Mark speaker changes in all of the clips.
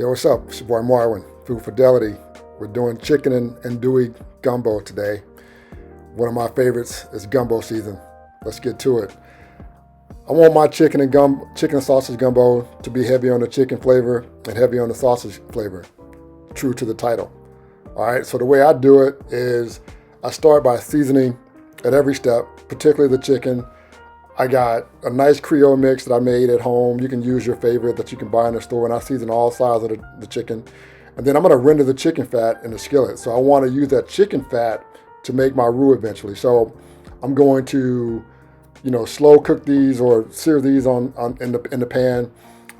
Speaker 1: Yo, what's up? It's your boy Marwin, Food Fidelity. We're doing chicken and andouille gumbo today. One of my favorites is gumbo season. Let's get to it. I want my chicken and sausage gumbo to be heavy on the chicken flavor and heavy on the sausage flavor, true to the title. All right, so the way I do it is I start by seasoning at every step, particularly the chicken. I got a nice Creole mix that I made at home. You can use your favorite that you can buy in the store, and I season all sides of the chicken. And then I'm gonna render the chicken fat in the skillet. So I wanna use that chicken fat to make my roux eventually. So I'm going to, slow cook these or sear these in the pan,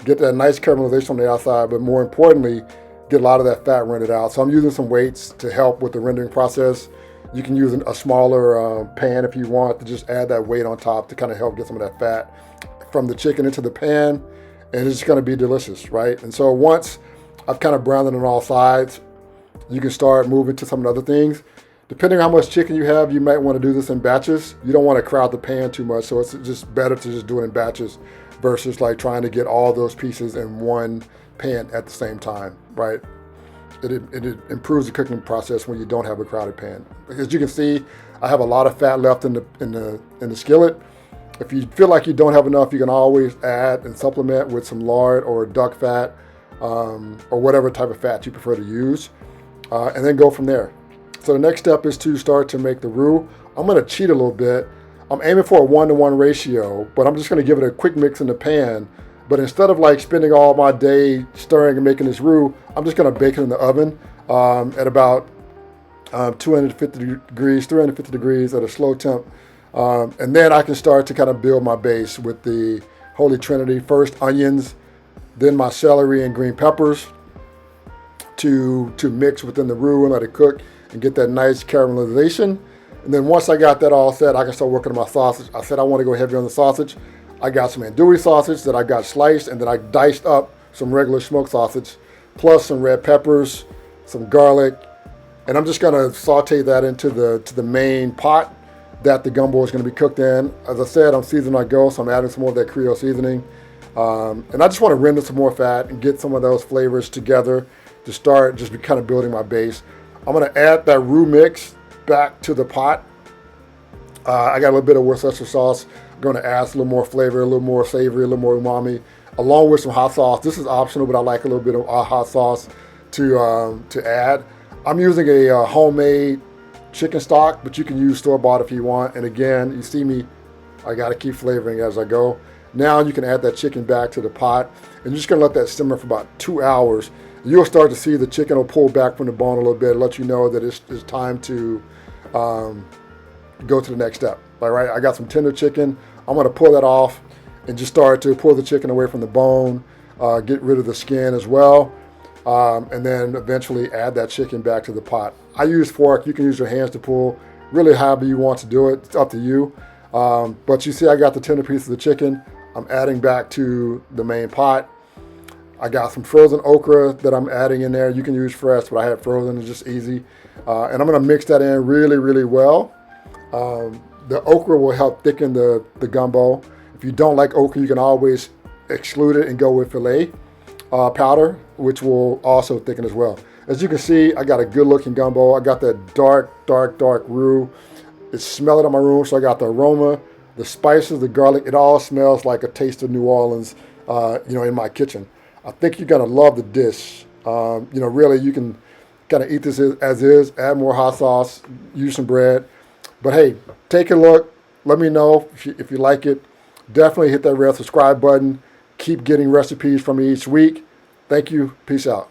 Speaker 1: get that nice caramelization on the outside, but more importantly, get a lot of that fat rendered out. So I'm using some weights to help with the rendering process. You can use a smaller pan if you want to just add that weight on top to kind of help get some of that fat from the chicken into the pan, and it's going to be delicious, right? And so once I've kind of browned it on all sides, you can start moving to some of the other things. Depending on how much chicken you have, you might want to do this in batches. You don't want to crowd the pan too much, so it's just better to just do it in batches versus like trying to get all those pieces in one pan at the same time, right? It improves the cooking process when you don't have a crowded pan. As you can see, I have a lot of fat left in the skillet. If you feel like you don't have enough, you can always add and supplement with some lard or duck fat or whatever type of fat you prefer to use, and then go from there. So the next step is to start to make the roux. I'm going to cheat a little bit. I'm aiming for a 1-to-1 ratio, but I'm just going to give it a quick mix in the pan. But instead of like spending all my day stirring and making this roux, I'm just gonna bake it in the oven at about 250 degrees, 350 degrees at a slow temp. And then I can start to kind of build my base with the Holy Trinity. First onions, then my celery and green peppers to mix within the roux and let it cook and get that nice caramelization. And then once I got that all set, I can start working on my sausage. I said I want to go heavy on the sausage. I got some andouille sausage that I got sliced, and then I diced up some regular smoked sausage, plus some red peppers, some garlic, and I'm just gonna saute that into the main pot that the gumbo is gonna be cooked in. As I said, I'm seasoning my go, so I'm adding some more of that Creole seasoning, and I just want to render some more fat and get some of those flavors together to start just kind of building my base. I'm gonna add that roux mix back to the pot. I got a little bit of Worcestershire sauce. I'm going to add a little more flavor, a little more savory, a little more umami, along with some hot sauce. This is optional, but I like a little bit of hot sauce to add. I'm using a homemade chicken stock, but you can use store-bought if you want. And again, you see me, I got to keep flavoring as I go. Now you can add that chicken back to the pot, and you're just going to let that simmer for about 2 hours. You'll start to see the chicken will pull back from the bone a little bit, let you know that it's time to go to the next step. All right, I got some tender chicken. I'm gonna pull that off and just start to pull the chicken away from the bone, get rid of the skin as well, and then eventually add that chicken back to the pot. I use fork. You can use your hands to pull, really however you want to do it. It's up to you. But you see I got the tender piece of the chicken. I'm adding back to the main pot. I got some frozen okra that I'm adding in there. You can use fresh, but I had frozen. It's just easy. And I'm gonna mix that in really, really well. The okra will help thicken the gumbo. If you don't like okra, you can always exclude it and go with filet powder, which will also thicken as well. As you can see, I got a good looking gumbo. I got that dark roux. It's smelling in my room, so I got the aroma, the spices, the garlic. It all smells like a taste of New Orleans, in my kitchen. I think you're gonna love the dish. Really, you can kind of eat this as is, add more hot sauce, use some bread. But hey, take a look. Let me know if you like it. Definitely hit that red subscribe button. Keep getting recipes from me each week. Thank you. Peace out.